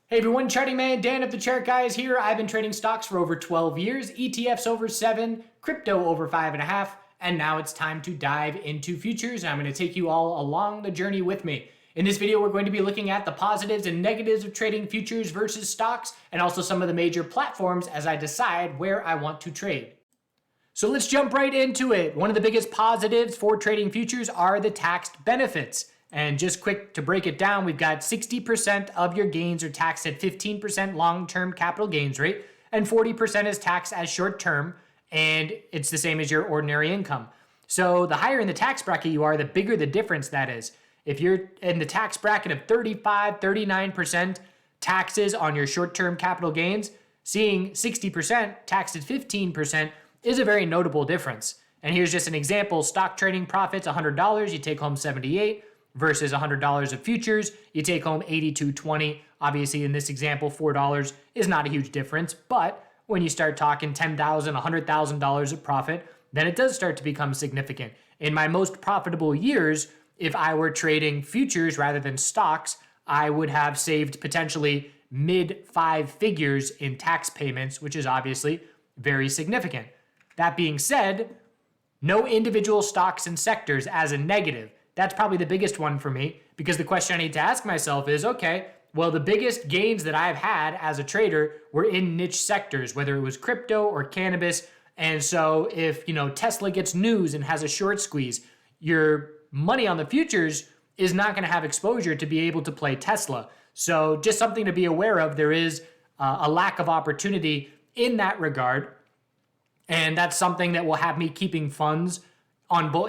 Hey everyone, Charting Man Dan of TheChartGuys here. I've been trading stocks for over 12 years, ETFs over 7, crypto over 5.5, and now it's time to dive into futures. I'm going to take you all along the journey with me. In this video, we're going to be looking at the positives and negatives of trading futures versus stocks, and also some of the major platforms as I decide where I want to trade. So let's jump right into it. One of the biggest positives for trading futures are the taxed benefits. And just quick to break it down, we've got 60% of your gains are taxed at 15% long-term capital gains rate, and 40% is taxed as short-term, and it's the same as your ordinary income. So the higher in the tax bracket you are, the bigger the difference that is. If you're in the tax bracket of 35, 39% taxes on your short-term capital gains, seeing 60% taxed at 15% is a very notable difference. And here's just an example. Stock trading profits $100, you take home $78 versus $100 of futures, you take home $82.20. Obviously in this example, $4 is not a huge difference, but when you start talking $10,000, $100,000 of profit, then it does start to become significant. In my most profitable years, if I were trading futures rather than stocks, I would have saved potentially mid 5 figures in tax payments, which is obviously very significant. That being said, no individual stocks and sectors as a negative. That's probably the biggest one for me, because the question I need to ask myself is, okay, well, the biggest gains that I've had as a trader were in niche sectors, whether it was crypto or cannabis. And so if, Tesla gets news and has a short squeeze, your money on the futures is not going to have exposure to be able to play Tesla. So just something to be aware of. There is a lack of opportunity in that regard. And that's something that will have me keeping funds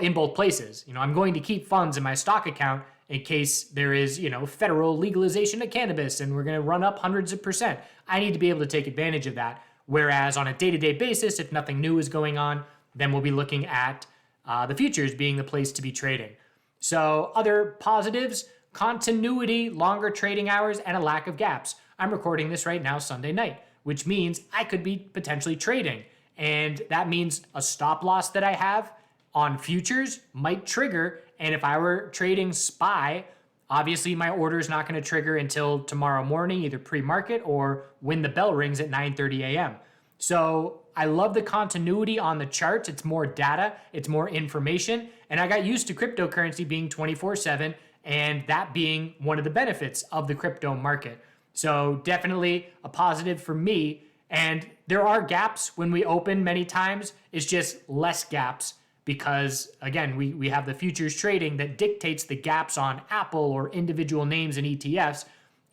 in both places. I'm going to keep funds in my stock account in case there is, federal legalization of cannabis and we're going to run up hundreds of percent. I need to be able to take advantage of that. Whereas on a day-to-day basis, if nothing new is going on, then we'll be looking at the futures being the place to be trading. So other positives, continuity, longer trading hours, and a lack of gaps. I'm recording this right now Sunday night, which means I could be potentially trading. And that means a stop loss that I have on futures might trigger. And if I were trading SPY, obviously my order is not going to trigger until tomorrow morning, either pre-market or when the bell rings at 9:30 a.m. So I love the continuity on the charts. It's more data, it's more information. And I got used to cryptocurrency being 24/7 and that being one of the benefits of the crypto market. So definitely a positive for me. And there are gaps when we open many times. It's just less gaps because, again, we have the futures trading that dictates the gaps on Apple or individual names and ETFs,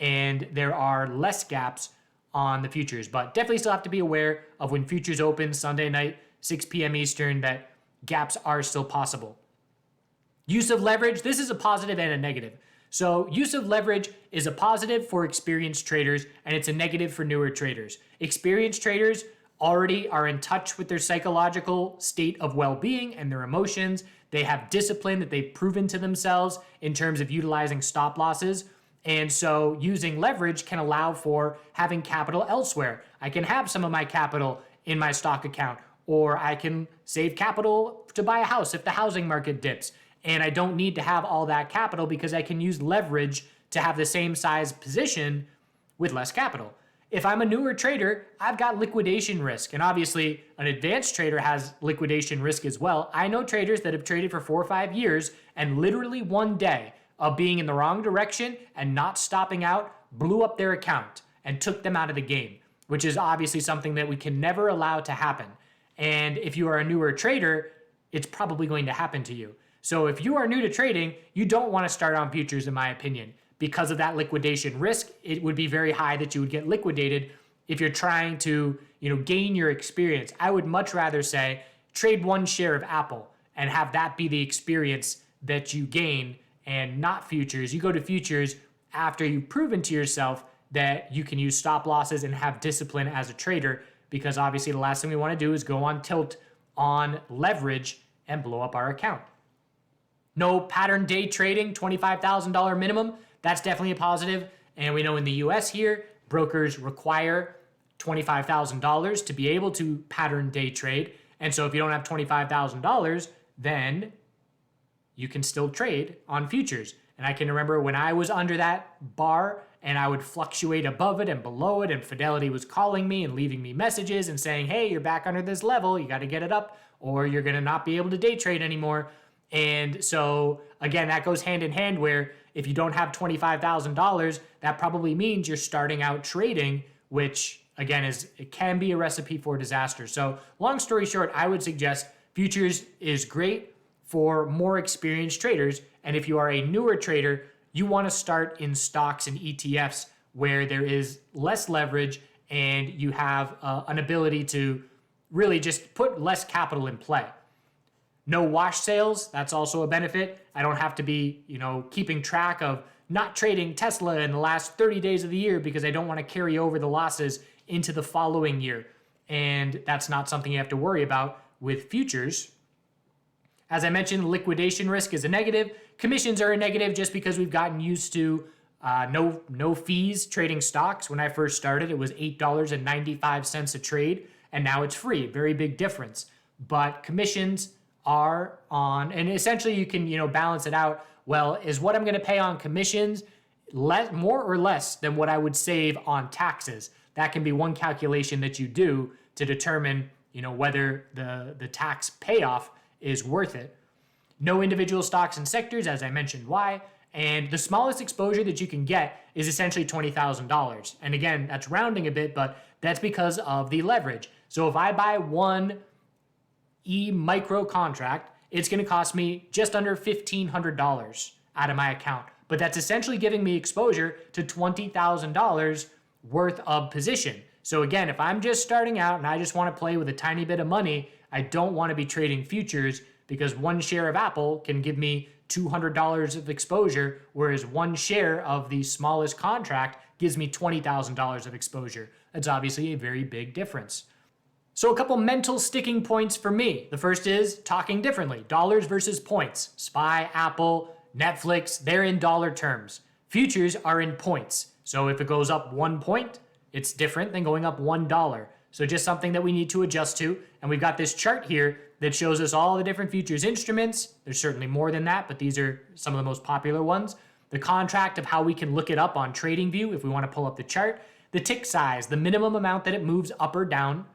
and there are less gaps on the futures. But definitely still have to be aware of when futures open Sunday night, 6 p.m. Eastern, that gaps are still possible. Use of leverage, this is a positive and a negative. So use of leverage is a positive for experienced traders, and it's a negative for newer traders. Experienced traders already are in touch with their psychological state of well-being and their emotions. They have discipline that they've proven to themselves in terms of utilizing stop losses. And so using leverage can allow for having capital elsewhere. I can have some of my capital in my stock account, or I can save capital to buy a house if the housing market dips. And I don't need to have all that capital because I can use leverage to have the same size position with less capital. If I'm a newer trader, I've got liquidation risk. And obviously, an advanced trader has liquidation risk as well. I know traders that have traded for 4 or 5 years and literally one day of being in the wrong direction and not stopping out blew up their account and took them out of the game, which is obviously something that we can never allow to happen. And if you are a newer trader, it's probably going to happen to you. So if you are new to trading, you don't want to start on futures, in my opinion. Because of that liquidation risk, it would be very high that you would get liquidated if you're trying to, gain your experience. I would much rather say trade one share of Apple and have that be the experience that you gain and not futures. You go to futures after you've proven to yourself that you can use stop losses and have discipline as a trader, because obviously the last thing we want to do is go on tilt on leverage and blow up our account. No pattern day trading, $25,000 minimum. That's definitely a positive. And we know in the US here, brokers require $25,000 to be able to pattern day trade. And so if you don't have $25,000, then you can still trade on futures. And I can remember when I was under that bar and I would fluctuate above it and below it, and Fidelity was calling me and leaving me messages and saying, hey, you're back under this level, you got to get it up or you're going to not be able to day trade anymore. And so again, that goes hand in hand where if you don't have $25,000, that probably means you're starting out trading, which again it can be a recipe for disaster. So long story short, I would suggest futures is great for more experienced traders. And if you are a newer trader, you want to start in stocks and ETFs where there is less leverage and you have an ability to really just put less capital in play. No wash sales, that's also a benefit. I don't have to be, keeping track of not trading Tesla in the last 30 days of the year because I don't want to carry over the losses into the following year. And that's not something you have to worry about with futures. As I mentioned, liquidation risk is a negative. Commissions are a negative just because we've gotten used to no fees trading stocks. When I first started, it was $8.95 a trade, and now it's free. Very big difference. But commissions are on, and essentially you can balance it out. Well, is what I'm going to pay on commissions more or less than what I would save on taxes? That can be one calculation that you do to determine whether the tax payoff is worth it. No individual stocks and sectors, as I mentioned why, and the smallest exposure that you can get is essentially $20,000. And again, that's rounding a bit, but that's because of the leverage. So if I buy one micro contract, it's going to cost me just under $1,500 out of my account. But that's essentially giving me exposure to $20,000 worth of position. So again, if I'm just starting out and I just want to play with a tiny bit of money, I don't want to be trading futures because one share of Apple can give me $200 of exposure, whereas one share of the smallest contract gives me $20,000 of exposure. That's obviously a very big difference. So a couple mental sticking points for me. The first is talking differently. Dollars versus points. SPY, Apple, Netflix, they're in dollar terms. Futures are in points. So if it goes up 1 point, it's different than going up $1. So just something that we need to adjust to. And we've got this chart here that shows us all the different futures instruments. There's certainly more than that, but these are some of the most popular ones. The contract of how we can look it up on TradingView if we want to pull up the chart. The tick size, the minimum amount that it moves up or down.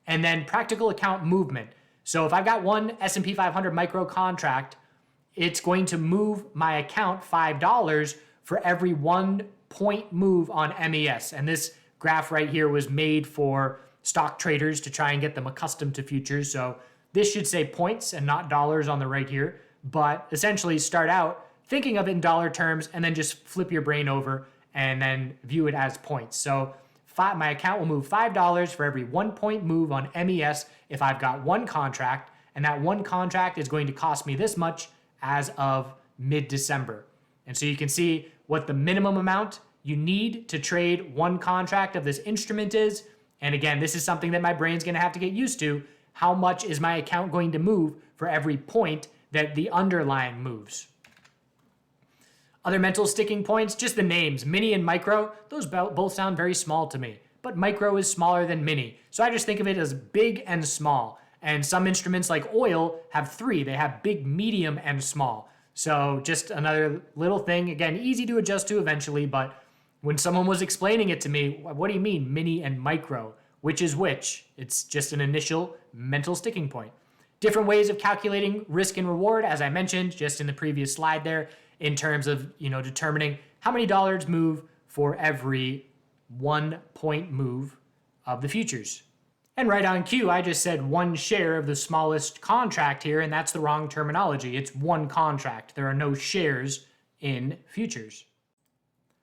And then practical account movement. So if I've got one S&P 500 micro contract, it's going to move my account $5 for every 1 point move on MES. And this graph right here was made for stock traders to try and get them accustomed to futures. So this should say points and not dollars on the right here. But essentially start out thinking of it in dollar terms and then just flip your brain over and then view it as points. So my account will move $5 for every 1 point move on MES if I've got one contract, and that one contract is going to cost me this much as of mid-December. And so you can see what the minimum amount you need to trade one contract of this instrument is. And again, this is something that my brain's going to have to get used to. How much is my account going to move for every point that the underlying moves? Other mental sticking points, just the names, mini and micro, those both sound very small to me, but micro is smaller than mini. So I just think of it as big and small. And some instruments like oil have three. They have big, medium, and small. So just another little thing, again, easy to adjust to eventually, but when someone was explaining it to me, what do you mean mini and micro? Which is which? It's just an initial mental sticking point. Different ways of calculating risk and reward, as I mentioned just in the previous slide there, in terms of determining how many dollars move for every 1 point move of the futures. And right on cue, I just said one share of the smallest contract here, and that's the wrong terminology. It's one contract. There are no shares in futures.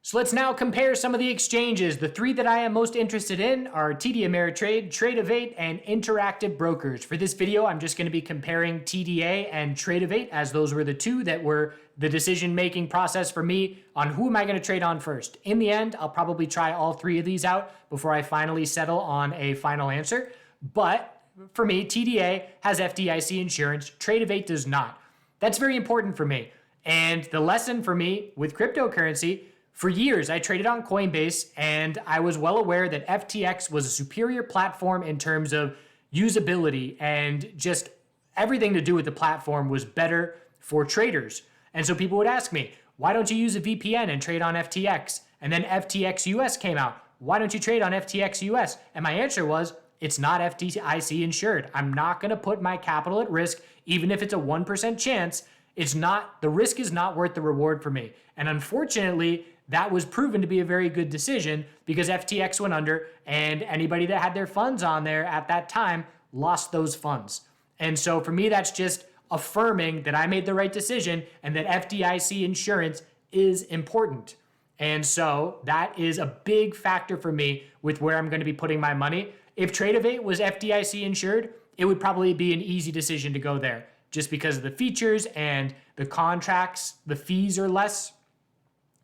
So let's now compare some of the exchanges. The three that I am most interested in are TDAmeritrade, Tradovate, and Interactive Brokers. For this video, I'm just going to be comparing TDA and Tradovate, as those were the two that were the decision-making process for me on who am I going to trade on first. In the end, I'll probably try all three of these out before I finally settle on a final answer. But for me, TDA has FDIC insurance, Tradovate does not. That's very important for me. And the lesson for me with cryptocurrency, for years, I traded on Coinbase, and I was well aware that FTX was a superior platform in terms of usability, and just everything to do with the platform was better for traders. And so people would ask me, why don't you use a VPN and trade on FTX? And then FTX US came out. Why don't you trade on FTX US? And my answer was, it's not FDIC insured. I'm not going to put my capital at risk, even if it's a 1% chance. The risk is not worth the reward for me. And unfortunately, that was proven to be a very good decision because FTX went under and anybody that had their funds on there at that time lost those funds. And so for me, that's just affirming that I made the right decision and that FDIC insurance is important. And so that is a big factor for me with where I'm going to be putting my money. If Tradovate was FDIC insured, it would probably be an easy decision to go there just because of the features and the contracts. The fees are less.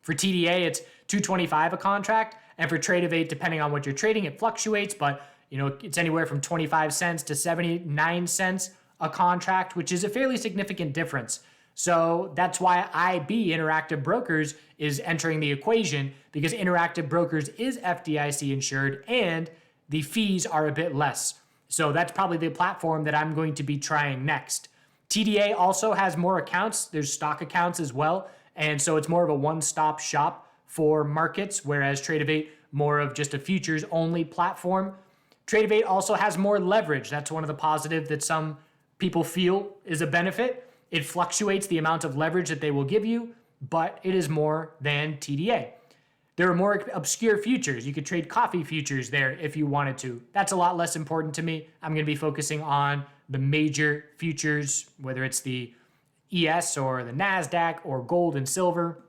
For TDA, it's $225 a contract. And for Tradovate, depending on what you're trading, it fluctuates, but it's anywhere from 25 cents to 79 cents a contract, which is a fairly significant difference. So that's why IB, Interactive Brokers, is entering the equation because Interactive Brokers is FDIC insured and the fees are a bit less. So that's probably the platform that I'm going to be trying next. TDA also has more accounts. There's stock accounts as well. And so it's more of a one-stop shop for markets, whereas Tradovate, more of just a futures-only platform. Tradovate also has more leverage. That's one of the positives that some people feel is a benefit. It fluctuates the amount of leverage that they will give you, but it is more than TDA. There are more obscure futures. You could trade coffee futures there if you wanted to. That's a lot less important to me. I'm going to be focusing on the major futures, whether it's the ES or the NASDAQ or gold and silver.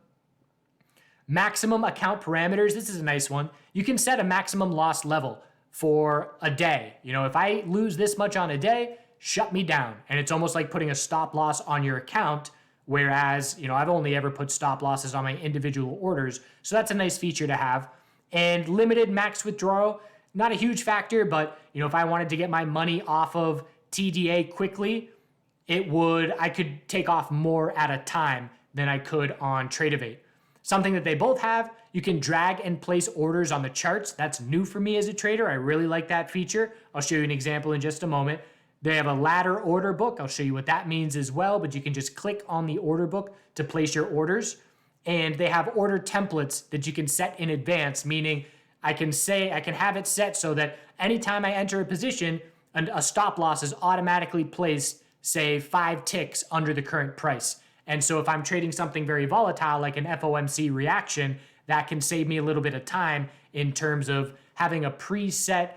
Maximum account parameters. This is a nice one. You can set a maximum loss level for a day. If I lose this much on a day, shut me down. And it's almost like putting a stop loss on your account. Whereas, I've only ever put stop losses on my individual orders. So that's a nice feature to have. And limited max withdrawal, not a huge factor, but if I wanted to get my money off of TDA quickly, I could take off more at a time than I could on Tradovate. Something that they both have, you can drag and place orders on the charts. That's new for me as a trader. I really like that feature. I'll show you an example in just a moment. They have a ladder order book. I'll show you what that means as well, but you can just click on the order book to place your orders. And they have order templates that you can set in advance, meaning I can have it set so that anytime I enter a position, a stop loss is automatically placed, say 5 ticks under the current price. And so if I'm trading something very volatile, like an FOMC reaction, that can save me a little bit of time in terms of having a preset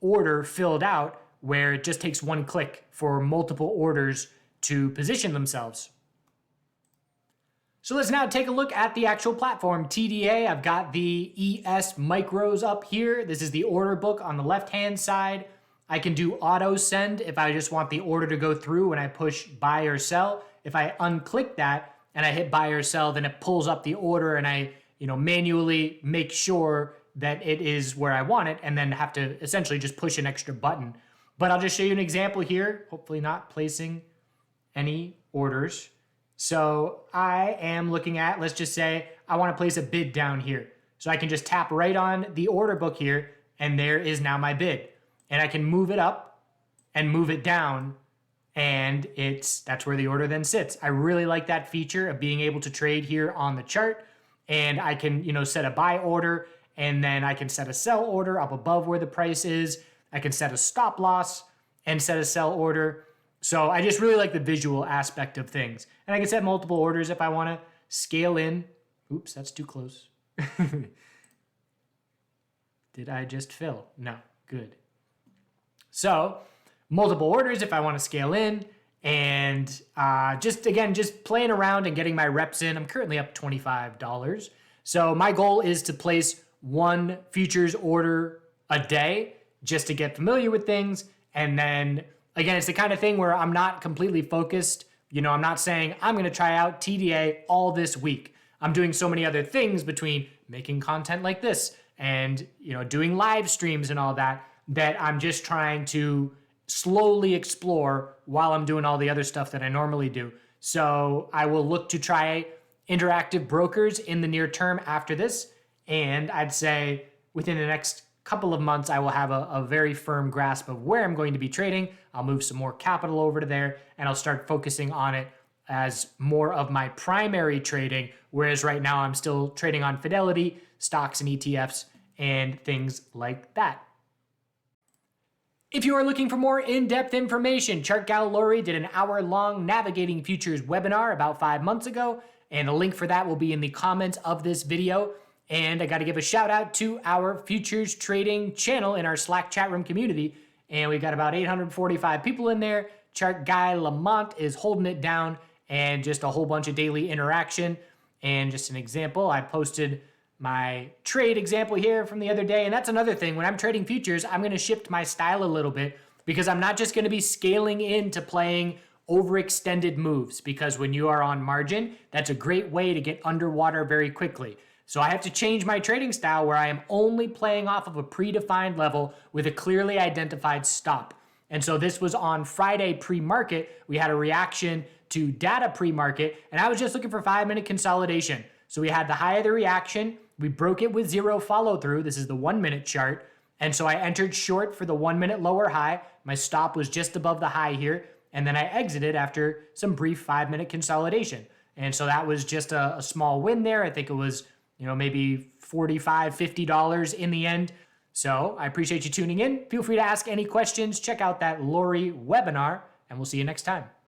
order filled out where it just takes one click for multiple orders to position themselves. So let's now take a look at the actual platform. TDA, I've got the ES micros up here. This is the order book on the left-hand side. I can do auto send if I just want the order to go through when I push buy or sell. If I unclick that and I hit buy or sell, then it pulls up the order and I manually make sure that it is where I want it and then have to essentially just push an extra button. But I'll just show you an example here, hopefully not placing any orders. So I am looking at, let's just say I want to place a bid down here. So I can just tap right on the order book here and there is now my bid. And I can move it up and move it down and that's where the order then sits. I really like that feature of being able to trade here on the chart. And I can, set a buy order and then I can set a sell order up above where the price is. I can set a stop loss and set a sell order. So I just really like the visual aspect of things. And I can set multiple orders if I want to scale in. Oops, that's too close. Did I just fill? No, good. So multiple orders if I want to scale in. And just playing around and getting my reps in. I'm currently up $25. So my goal is to place one futures order a day just to get familiar with things. And then again, it's the kind of thing where I'm not completely focused. I'm not saying I'm going to try out TDA all this week. I'm doing so many other things between making content like this and, doing live streams and all that I'm just trying to slowly explore while I'm doing all the other stuff that I normally do. So I will look to try Interactive Brokers in the near term after this. And I'd say within the next couple of months, I will have a very firm grasp of where I'm going to be trading. I'll move some more capital over to there and I'll start focusing on it as more of my primary trading, whereas right now I'm still trading on Fidelity, stocks and ETFs, and things like that. If you are looking for more in-depth information, Chart Gal Lori did an hour-long navigating futures webinar about 5 months ago, and a link for that will be in the comments of this video. And I got to give a shout out to our futures trading channel in our Slack chat room community, and we got about 845 people in there. Chart Guy Lamont is holding it down, and just a whole bunch of daily interaction. And just an example, I posted my trade example here from the other day. And that's another thing. When I'm trading futures, I'm going to shift my style a little bit because I'm not just going to be scaling into playing overextended moves, because when you are on margin, that's a great way to get underwater very quickly. So I have to change my trading style where I am only playing off of a predefined level with a clearly identified stop. And so this was on Friday pre-market. We had a reaction to data pre-market, and I was just looking for 5-minute consolidation. So we had the high of the reaction. We broke it with 0 follow through. This is the 1-minute chart. And so I entered short for the 1-minute lower high. My stop was just above the high here. And then I exited after some brief 5-minute consolidation. And so that was just a small win there. I think it was, maybe $45, $50 in the end. So I appreciate you tuning in. Feel free to ask any questions. Check out that Lori webinar, and we'll see you next time.